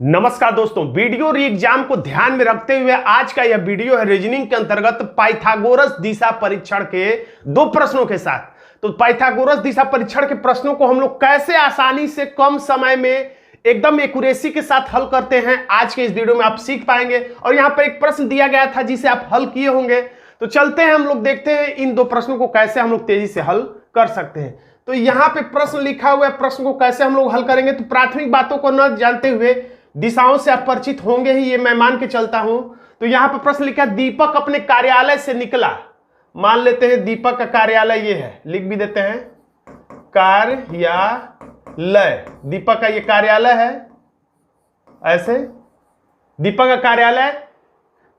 नमस्कार दोस्तों, वीडियो री एग्जाम को ध्यान में रखते हुए आज का यह वीडियो है रीजनिंग के अंतर्गत पाइथागोरस दिशा परीक्षण के दो प्रश्नों के साथ। तो पाइथागोरस दिशा परीक्षण के प्रश्नों को हम लोग कैसे आसानी से कम समय में एकदम एक्यूरेसी के साथ हल करते हैं, आज के इस वीडियो में आप सीख पाएंगे। और यहां पर एक प्रश्न दिया गया था जिसे आप हल किए होंगे। तो चलते हैं, हम लोग देखते हैं इन दो प्रश्नों को कैसे हम लोग तेजी से हल कर सकते हैं। तो यहां पे प्रश्न लिखा हुआ है, प्रश्न को कैसे हम लोग हल करेंगे। तो प्राथमिक बातों को न जानते हुए दिशाओं से आप परिचित होंगे ही, ये मैं मान के चलता हूं। तो यहां पर प्रश्न लिखा है, दीपक अपने कार्यालय से निकला। मान लेते हैं दीपक का कार्यालय ये है, लिख भी देते हैं कार्यालय। दीपक का ये कार्यालय है, ऐसे दीपक का कार्यालय।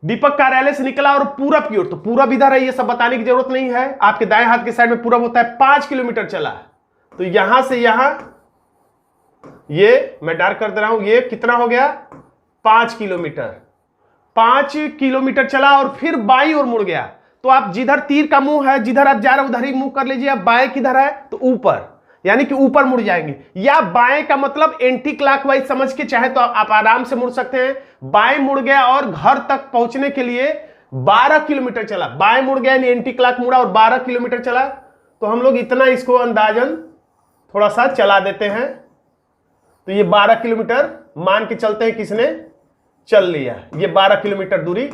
दीपक कार्यालय से निकला और पूरब की ओर, तो पूरब इधर है, ये सब बताने की जरूरत नहीं है। आपके दाएं हाथ के साइड में पूरब होता है। 5 किलोमीटर चला, तो यहां से यहां, ये मैं डार्क कर दे रहा हूं, ये कितना हो गया 5 किलोमीटर। 5 किलोमीटर चला और फिर बाईं ओर मुड़ गया। तो आप जिधर तीर का मुंह है, जिधर आप जा रहे हो उधर ही मुंह कर लीजिए। अब बाएं किधर है, तो ऊपर, यानी कि ऊपर मुड़ जाएंगे। या बाएं का मतलब एंटी क्लॉकवाइज समझ के चाहे तो आप आराम से मुड़ सकते हैं। बाएं मुड़ गया और घर तक पहुंचने के लिए 12 किलोमीटर चला। बाएं मुड़ गया यानी एंटी क्लॉक मुड़ा और 12 किलोमीटर चला। तो हम लोग इतना इसको अंदाजन थोड़ा सा चला देते हैं। तो ये 12 किलोमीटर मान के चलते हैं किसने चल लिया, ये 12 किलोमीटर दूरी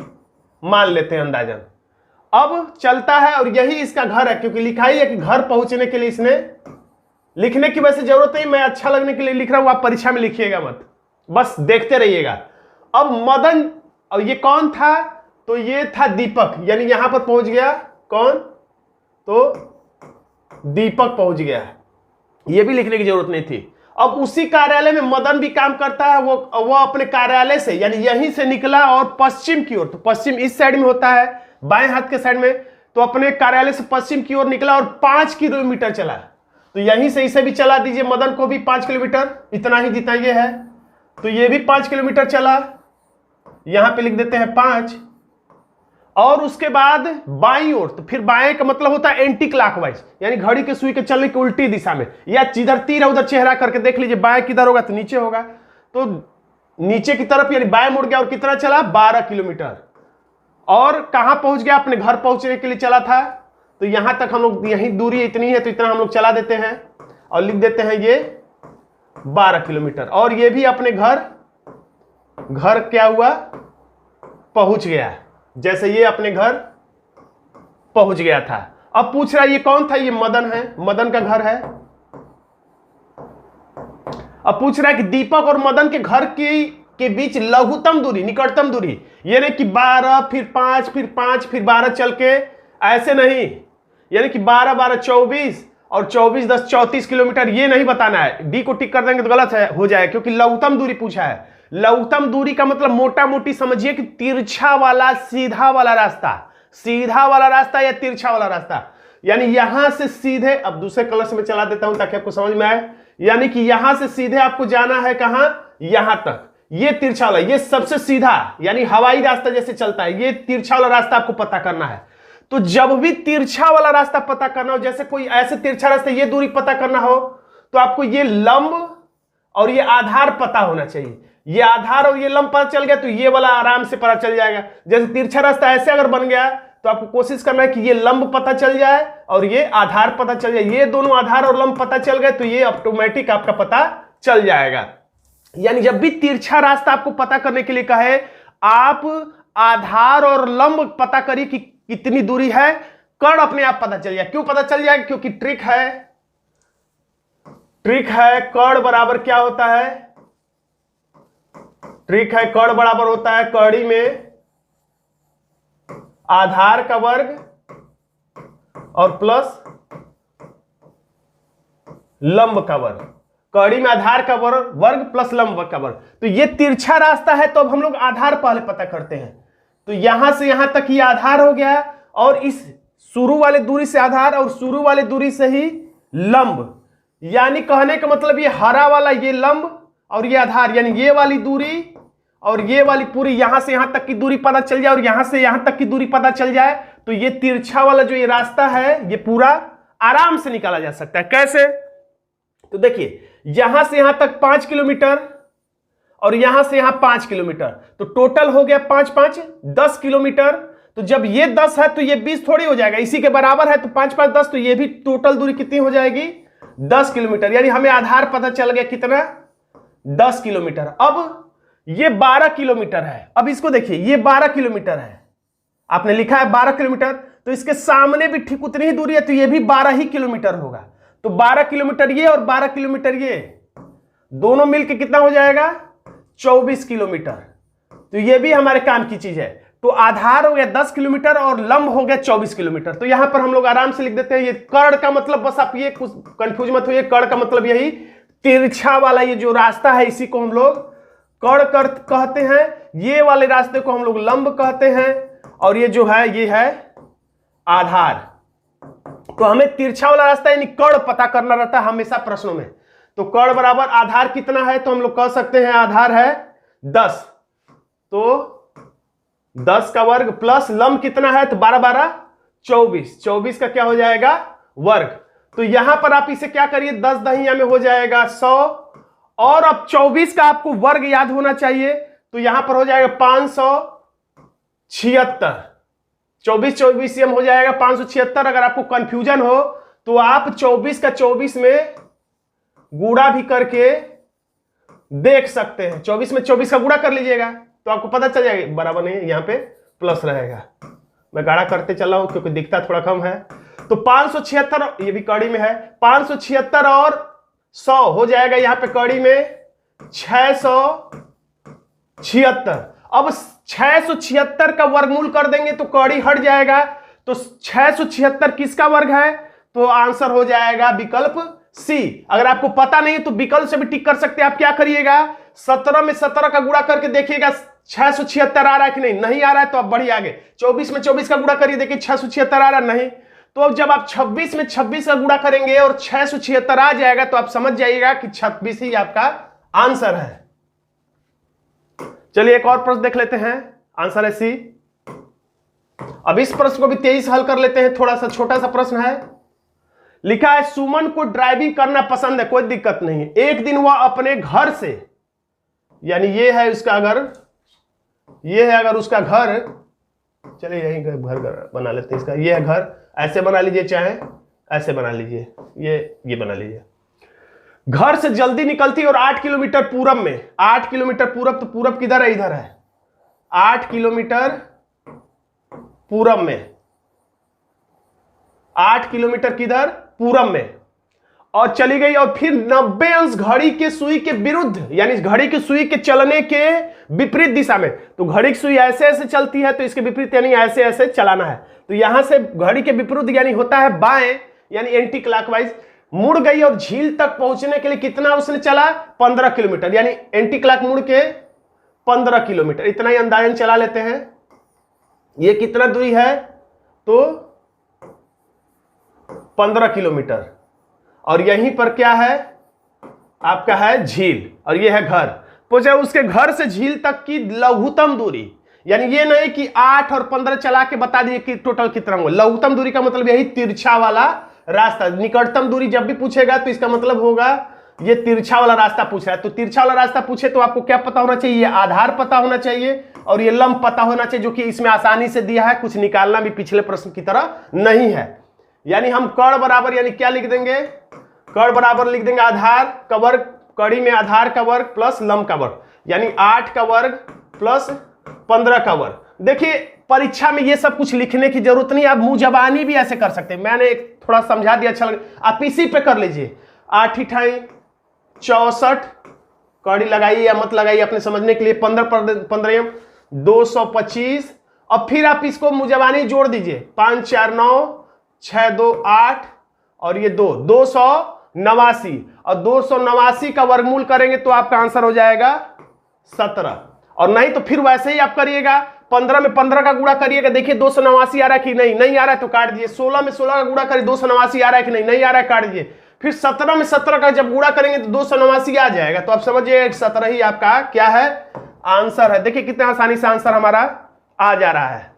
मान लेते हैं अंदाजन। अब चलता है और यही इसका घर है, क्योंकि लिखा ही है कि घर पहुंचने के लिए इसने, लिखने की वैसे जरूरत नहीं, मैं अच्छा लगने के लिए लिख रहा हूं, आप परीक्षा में लिखिएगा मत, बस देखते रहिएगा। अब मदन, और ये कौन था, तो ये था दीपक, यानी यहां पर पहुंच गया कौन, तो दीपक पहुंच गया, ये भी लिखने की जरूरत नहीं थी। अब उसी कार्यालय में मदन भी काम करता है। वो अपने कार्यालय से यानी यहीं से निकला और पश्चिम की ओर, तो पश्चिम इस साइड में होता है बाएं हाथ के साइड में, तो अपने कार्यालय से पश्चिम की ओर निकला और 5 किलोमीटर चला। तो यहीं से इसे भी चला दीजिए, मदन को भी 5 किलोमीटर, इतना ही जितना ये है। तो ये भी 5 किलोमीटर चला, यहां पे लिख देते हैं 5। और उसके बाद बाईं ओर, तो फिर बाएं का मतलब होता है एंटी क्लॉकवाइज, यानी घड़ी के सुई के चलने की उल्टी दिशा में। या जिधर तीर है उधर चेहरा करके देख लीजिए, बाएं किधर होगा तो नीचे होगा। तो नीचे की तरफ यानी बाएं मुड़ गया और कितना चला 12 किलोमीटर। और कहां पहुंच गया, अपने घर पहुंचने के लिए चला था। तो यहां तक हम लोग, यही दूरी इतनी है तो इतना हम लोग चला देते हैं और लिख देते हैं ये 12 किलोमीटर। और ये भी अपने घर क्या हुआ, पहुंच गया, जैसे ये अपने घर पहुंच गया था। अब पूछ रहा है ये कौन था, ये मदन है, मदन का घर है। अब पूछ रहा है कि दीपक और मदन के घर के बीच लघुत्तम दूरी, निकटतम दूरी, ये नहीं कि 12 फिर 5 फिर 5 फिर 12 चल के, ऐसे नहीं, यानी कि 12 12 24 और 24 10 34 किलोमीटर, ये नहीं बताना है। डी को टिक कर देंगे तो गलत हो जाए, क्योंकि लघुत्तम दूरी पूछा है। लघुत्तम दूरी का मतलब मोटा मोटी समझिए कि तिरछा वाला सीधा वाला रास्ता, सीधा वाला रास्ता या तिरछा वाला रास्ता, यानी यहां से सीधे, अब दूसरे कलर से मैं चला देता हूं ताकि आपको समझ में आए, यानी कि यहां से सीधे आपको जाना है कहां, यहां तक, ये तिरछा वाला, ये सबसे सीधा यानी हवाई रास्ता जैसे चलता है, ये तिरछा वाला रास्ता आपको पता करना है। तो जब भी तिरछा वाला रास्ता पता करना हो, जैसे कोई ऐसे तिरछा रास्ता, ये दूरी पता करना हो, तो आपको ये लंब और ये आधार पता होना चाहिए। ये आधार और ये लंब पता चल गया तो ये वाला आराम से पता चल जाएगा। जैसे तिरछा रास्ता ऐसे अगर बन गया तो आपको कोशिश करना है कि ये लंब पता चल जाए और ये आधार पता चल जाए। ये दोनों आधार और लंब पता चल गए तो ये ऑटोमेटिक आपका पता चल जाएगा। यानी जब भी तिरछा रास्ता आपको पता करने के लिए कहे, आप आधार और लंब पता करिए कि कितनी दूरी है, कर्ण अपने आप पता चल जाए। क्यों पता चल जाएगा, क्योंकि ट्रिक है कर्ण बराबर क्या होता है, ट्रिक है कर्ण बराबर होता है कड़ी में आधार का वर्ग और प्लस लंब का वर्ग। कड़ी में आधार का वर्ग प्लस लंब का वर्ग। तो ये तिरछा रास्ता है तो अब हम लोग आधार पहले पता करते हैं। तो यहां से यहां तक ये आधार हो गया और इस शुरू वाले दूरी से आधार और शुरू वाले दूरी से ही लंब, यानी कहने का मतलब ये हरा वाला ये लंब और ये आधार, यानी ये वाली दूरी और ये वाली पूरी यहां से यहां तक की दूरी पता चल जाए और यहां से यहां तक की दूरी पता चल जाए तो ये तिरछा वाला जो ये रास्ता है ये पूरा आराम से निकाला जा सकता है। कैसे, तो देखिए यहां से यहां तक 5 किलोमीटर और यहां से यहां 5 किलोमीटर, तो टोटल हो गया 5 5 10 किलोमीटर। तो जब ये 10 है तो ये 20 थोड़ी हो जाएगा, इसी के बराबर है, तो 5 5 10, तो ये भी टोटल दूरी कितनी हो जाएगी 10 किलोमीटर। यानी हमें आधार पता चल गया कितना 10 किलोमीटर। अब ये 12 किलोमीटर है, अब इसको देखिए ये 12 किलोमीटर है, आपने लिखा है 12 किलोमीटर, तो इसके सामने भी ठीक उतनी ही दूरी है, तो ये भी 12 ही किलोमीटर होगा। तो 12 किलोमीटर ये और 12 किलोमीटर ये दोनों मिलके कितना हो जाएगा 24 किलोमीटर। तो ये भी हमारे काम की चीज है। तो आधार हो गया 10 किलोमीटर और लंब हो गया 24 किलोमीटर। तो यहां पर हम लोग आराम से लिख देते हैं, ये कर्ण का मतलब, बस आप ये कुछ कंफ्यूज मत होइए, कर्ण का मतलब यही तिरछा वाला ये जो रास्ता है इसी को हम लोग कर्ण कहते हैं, ये वाले रास्ते को हम लोग लंब कहते हैं, और ये जो है ये है आधार। तो हमें तिरछा वाला रास्ता यानी कर्ण पता करना रहता है हमेशा प्रश्नों में। तो कर्ण बराबर आधार कितना है, तो हम लोग कह सकते हैं आधार है 10, तो 10 का वर्ग प्लस लंब कितना है, तो 12 12 24, 24 का क्या हो जाएगा वर्ग। तो यहां पर आप इसे क्या करिए 10 दहिया में हो जाएगा 100, और अब 24 का आपको वर्ग याद होना चाहिए, तो यहां पर हो जाएगा 576, 24 24 हो जाएगा 576। अगर आपको कंफ्यूजन हो तो आप 24 का 24 में गुणा भी करके देख सकते हैं, 24 में 24 का गुणा कर लीजिएगा तो आपको पता चल जाएगा, बराबर नहीं यहां पे प्लस रहेगा, मैं गाढ़ा करते चला हूं क्योंकि दिखता थोड़ा कम है। तो 576, ये भी कड़ी में है, 576 और 100 हो जाएगा यहां पे कड़ी में 676। अब 676 का वर्गमूल कर देंगे तो कड़ी हट जाएगा, तो 676 किसका वर्ग है, तो आंसर हो जाएगा विकल्प सी। अगर आपको पता नहीं तो विकल्प से भी टिक कर सकते हैं। आप क्या करिएगा 17 में 17 का गुणा करके देखिएगा 676 आ रहा है कि नहीं आ रहा है तो आप बढ़िए आगे। 24 में 24 का गुणा करिए, देखिए 676 आ रहा है, नहीं। तो अब जब आप 26 में 26 का गुणा करेंगे और 676 आ जाएगा तो आप समझ जाइएगा कि 26 ही आपका आंसर है। चलिए एक और प्रश्न देख लेते हैं, आंसर है सी। अब इस प्रश्न को भी 23 हल कर लेते हैं, थोड़ा सा छोटा सा प्रश्न है। लिखा है सुमन को ड्राइविंग करना पसंद है, कोई दिक्कत नहीं है। एक दिन वह अपने घर से, यानी ये है उसका अगर, ये है अगर उसका घर, चलिए यही घर बना लेते हैं इसका, ये है घर, ऐसे बना लीजिए चाहे ऐसे बना लीजिए, ये बना लीजिए। घर से जल्दी निकलती और 8 किलोमीटर पूरब में, 8 किलोमीटर पूरब, तो पूरब किधर है, इधर है, 8 किलोमीटर पूरब में, 8 किलोमीटर किधर पूरब में, और चली गई और फिर 90 अंश घड़ी के सुई के विरुद्ध, यानी घड़ी की सुई के चलने के विपरीत दिशा में। तो घड़ी की सुई ऐसे ऐसे चलती है तो इसके विपरीत यानी ऐसे ऐसे चलाना है। तो यहां से घड़ी के विपरीत यानी होता है बाएं, यानी एंटी क्लॉकवाइज मुड़ गई और झील तक पहुंचने के लिए कितना उसने चला 15 किलोमीटर, यानी एंटी क्लॉक मुड़ के 15 किलोमीटर, इतना ही अंदाजन चला लेते हैं। ये कितना दूरी है, तो 15 किलोमीटर, और यहीं पर क्या है आपका है झील, और ये है घर। पूछा उसके घर से झील तक की लघुत्तम दूरी, यानी ये नहीं कि 8 और 15 चला के बता दिए कि टोटल कितना होगा। लघुत्तम दूरी का मतलब यही तिरछा वाला रास्ता। निकटतम दूरी जब भी पूछेगा तो इसका मतलब होगा ये तिरछा वाला रास्ता पूछ रहा है। तो तिरछा वाला रास्ता पूछे तो आपको क्या पता होना चाहिए, ये आधार पता होना चाहिए और ये लंब पता होना चाहिए, जो कि इसमें आसानी से दिया है, कुछ निकालना भी पिछले प्रश्न की तरह नहीं है। यानी हम कर्ण बराबर यानी क्या लिख देंगे, कर्ण बराबर लिख देंगे आधार का वर्ग, कड़ी में आधार का वर्ग प्लस लंब का वर्ग, यानी 8 का वर्ग प्लस 15 का वर्ग। देखिए परीक्षा में ये सब कुछ लिखने की जरूरत नहीं, आप मुंह जबानी भी ऐसे कर सकते हैं, मैंने एक थोड़ा समझा दिया, अच्छा लगा। आप इसी पे कर लीजिए, 8 × 64 कड़ी लगाइए या मत लगाइए अपने समझने के लिए, 15 225, और फिर आप इसको मुंह जबानी जोड़ दीजिए, 5 4 9 6 2 8 और ये 289, और 289 का वर्गमूल करेंगे तो आपका आंसर हो जाएगा 17। और नहीं तो फिर वैसे ही आप करिएगा, 15 में 15 का गुणा करिएगा, देखिए 289 आ रहा है कि नहीं आ रहा है तो काट दीजिए। 16 में 16 का गुणा करिए, 289 आ रहा है कि नहीं आ रहा है, काट दीजिए। फिर 17 में 17 का जब गुणा करेंगे तो 289 आ जाएगा, तो आप समझिए 17 ही आपका क्या है आंसर है। देखिए कितना आसानी से आंसर हमारा आ जा रहा है।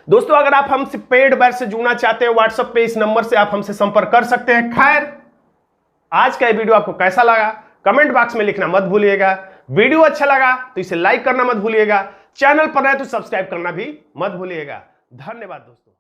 दोस्तों अगर आप हमसे पेड बैच से जुड़ना चाहते हैं, व्हाट्सएप पे इस नंबर से आप हमसे संपर्क कर सकते हैं। खैर आज का ये वीडियो आपको कैसा लगा कमेंट बॉक्स में लिखना मत भूलिएगा। वीडियो अच्छा लगा तो इसे लाइक करना मत भूलिएगा, चैनल पर नए तो सब्सक्राइब करना भी मत भूलिएगा। धन्यवाद दोस्तों।